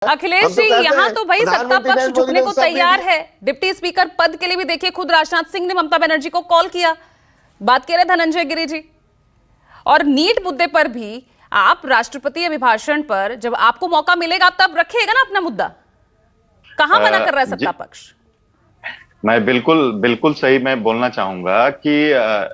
अखिलेश जी, यहाँ तो भाई सत्ता पक्ष झुकने को तैयार है। डिप्टी स्पीकर पद के लिए भी देखिए, खुद राजनाथ सिंह ने ममता बनर्जी को कॉल किया, बात कह रहे धनंजय गिरी जी। और नीट मुद्दे पर भी आप राष्ट्रपति अभिभाषण पर जब आपको मौका मिलेगा तब रखिएगा ना अपना मुद्दा। कहां मना कर रहा है सत्ता पक्ष? मैं बिल्कुल सही मैं बोलना चाहूंगा कि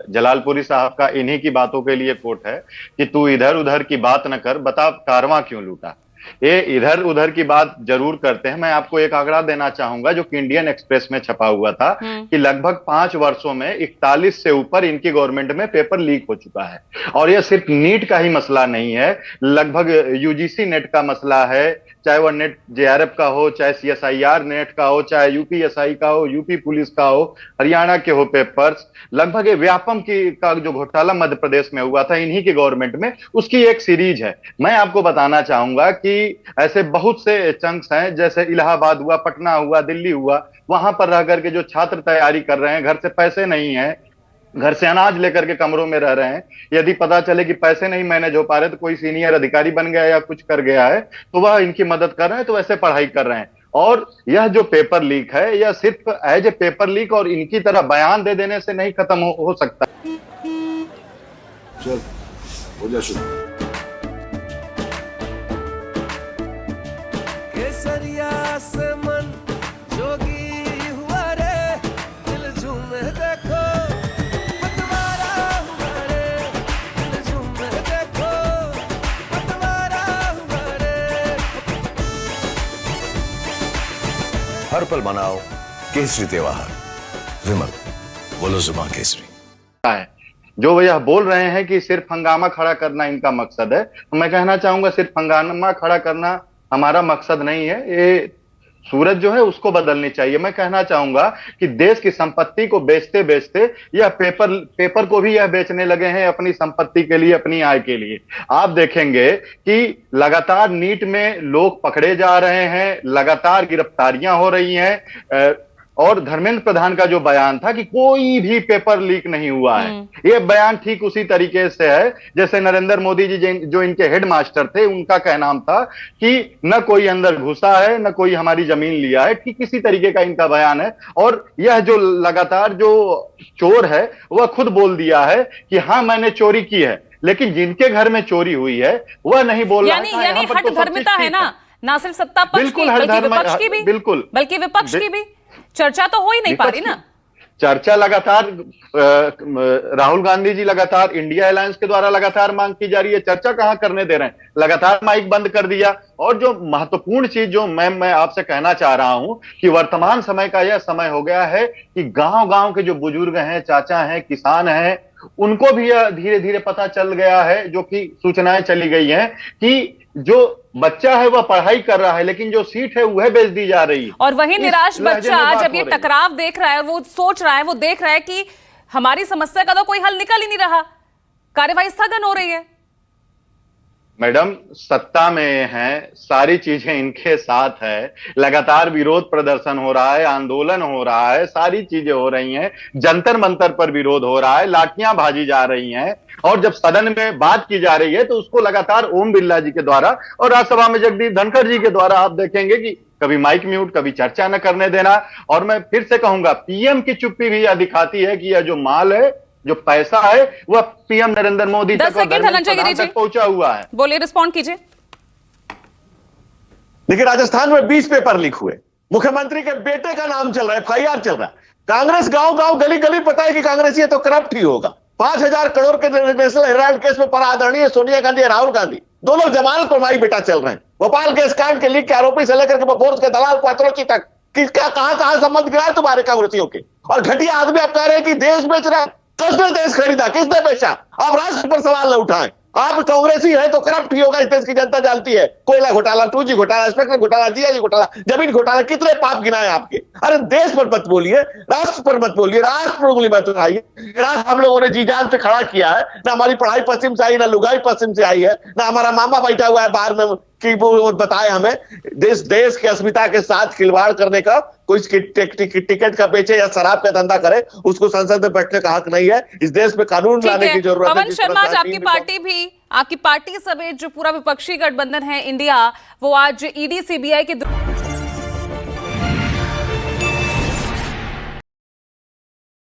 जलालपुरी साहब का इन्हीं की बातों के लिए कोट है कि तू इधर उधर की बात न कर, बता कारवां क्यों लूटा। ये इधर उधर की बात जरूर करते हैं। मैं आपको एक आंकड़ा देना चाहूंगा जो कि इंडियन एक्सप्रेस में छपा हुआ था कि लगभग 5 वर्षों में 41 से ऊपर इनकी गवर्नमेंट में पेपर लीक हो चुका है। और यह सिर्फ नीट का ही मसला नहीं है, लगभग यूजीसी नेट का मसला है, चाहे वह नेट जेआरएफ का हो, चाहे सीएसआईआर नेट का हो, चाहे यूपीएसआई का हो, यूपी पुलिस का हो, हरियाणा के हो पेपर्स। लगभग व्यापम का जो घोटाला मध्य प्रदेश में हुआ था इन्हीं की गवर्नमेंट में, उसकी एक सीरीज है। मैं आपको बताना चाहूंगा कि ऐसे बहुत से चंक्स हैं, जैसे इलाहाबाद हुआ, पटना हुआ, दिल्ली हुआ, वहां पर रह करके जो छात्र तैयारी कर रहे हैं, घर से पैसे नहीं है, घर से अनाज लेकर के कमरों में रह रहे हैं, यदि पता चले कि पैसे नहीं मैनेज हो पा रहे तो कोई सीनियर अधिकारी बन गया या कुछ कर गया है तो वह इनकी मदद कर रहे हैं, तो वैसे पढ़ाई कर रहे हैं। और यह जो पेपर लीक है यह सिर्फ एज ए पेपर लीक और इनकी तरह बयान दे देने से नहीं खत्म हो सकता। चल हो जा शुरू। केसरिया से मन जोगी हुआ रे, दिल झूमे देखो पतवारा हुआ रे, दिल झूमे देखो पतवारा हुआ रे। हर पल मनाओ केसरी त्योहार। विमल बोलो जुबान केसरी है जो वो यह बोल रहे हैं कि सिर्फ हंगामा खड़ा करना इनका मकसद है, तो मैं कहना चाहूंगा सिर्फ हंगामा खड़ा करना हमारा मकसद नहीं है। ये सूरज जो है उसको बदलनी चाहिए। मैं कहना चाहूंगा कि देश की संपत्ति को बेचते बेचते यह पेपर को भी यह बेचने लगे हैं अपनी संपत्ति के लिए, अपनी आय के लिए। आप देखेंगे कि लगातार नीट में लोग पकड़े जा रहे हैं, लगातार गिरफ्तारियां हो रही हैं। और धर्मेंद्र प्रधान का जो बयान था कि कोई भी पेपर लीक नहीं हुआ है, ये बयान ठीक उसी तरीके से है जैसे नरेंद्र मोदी जी जो इनके हेड मास्टर थे उनका कहना था कि न कोई अंदर घुसा है न कोई हमारी जमीन लिया है। ठीक इसी तरीके का इनका बयान है। और यह जो लगातार जो चोर है वह खुद बोल दिया है कि हाँ मैंने चोरी की है, लेकिन जिनके घर में चोरी हुई है वह नहीं बोल रहा है। यानी हठ धर्मिता है ना सिर्फ सत्ता पक्ष की बल्कि विपक्ष की भी, बल्कि विपक्ष की भी चर्चा तो हो ही नहीं पा रही ना। चर्चा लगातार राहुल गांधी जी लगातार इंडिया अलायंस के द्वारा लगातार मांग की जा रही है, चर्चा कहां करने दे रहे हैं, लगातार माइक बंद कर दिया। और जो महत्वपूर्ण चीज जो मैं आपसे कहना चाह रहा हूं कि वर्तमान समय का यह समय हो गया है कि गांव-गांव के जो बुजुर्ग हैं, चाचा हैं, किसान हैं, उनको भी यह धीरे धीरे पता चल गया है, जो कि सूचनाएं चली गई हैं कि जो बच्चा है वह पढ़ाई कर रहा है लेकिन जो सीट है वह बेच दी जा रही है। और वही निराश बच्चा जब ये टकराव देख रहा है, वो सोच रहा है, वो देख रहा है कि हमारी समस्या का तो कोई हल निकल ही नहीं रहा, कार्यवाही स्थगन हो रही है। मैडम सत्ता में है, सारी चीजें इनके साथ है, लगातार विरोध प्रदर्शन हो रहा है, आंदोलन हो रहा है, सारी चीजें हो रही हैं, जंतर मंतर पर विरोध हो रहा है, लाठियां भाजी जा रही हैं। और जब सदन में बात की जा रही है तो उसको लगातार ओम बिरला जी के द्वारा और राज्यसभा में जगदीप धनखड़ जी के द्वारा आप देखेंगे कि कभी माइक म्यूट, कभी चर्चा न करने देना। और मैं फिर से कहूंगा पीएम की चुप्पी भी यह दिखाती है कि यह जो माल है, जो पैसा है, वह पीएम नरेंद्र मोदी तक पहुंचा हुआ है। बोलिए, रिस्पॉन्ड कीजिए। देखिए राजस्थान में 20 पेपर लीक हुए, मुख्यमंत्री के बेटे का नाम चल रहा है, एफआईआर चल रहा है। कांग्रेस गांव-गांव गली-गली पता है कि कांग्रेसी है तो करप्ट ही होगा। 5,000 करोड़ के नेशनल हेराल्ड केस में आदरणीय सोनिया गांधी और राहुल गांधी दोनों जमानत पर माई बेटा चल रहे हैं। भोपाल गैस कांड के लीक के आरोपी से लेकर के फोर्स के दलाल पात्रों तक किसका कहां संबंध गिरा है तुम्हारे कांग्रेसियों के। और घटिया आदमी आप कह रहे हैं कि देश बेच रहा है, किसने देश खरीदा, किसने बेचा? आप राष्ट्र पर सवाल न उठाएं। आप कांग्रेसी है तो करप्ट ही होगा, इस देश की जनता जानती है। कोयला घोटाला, 2G घोटाला, स्पेक्ट्रम घोटाला, जीआईजी घोटाला, जमीन घोटाला, कितने पाप गिनाए आपके। अरे देश पर मत बोलिए, राष्ट्र पर मत बोलिए, राष्ट्र पर उंगली मत उठाइए। राष्ट्र हम लोगों ने जी जान से खड़ा किया है, ना हमारी पढ़ाई पश्चिम से आई, ना लुगाई पश्चिम से आई है, ना हमारा मामा बैठा हुआ है बाहर में कि वो बताए हमें। देश की अस्मिता के साथ खिलवाड़ करने का, कोई टिकट का बेचे या शराब का धंधा करे, उसको संसद में बैठने का हक नहीं है। इस देश में कानून लाने की जरूरत है। पवन शर्मा, आपकी पार्टी भी आपकी पार्टी समेत जो पूरा विपक्षी गठबंधन है इंडिया, वो आज ईडी सीबीआई के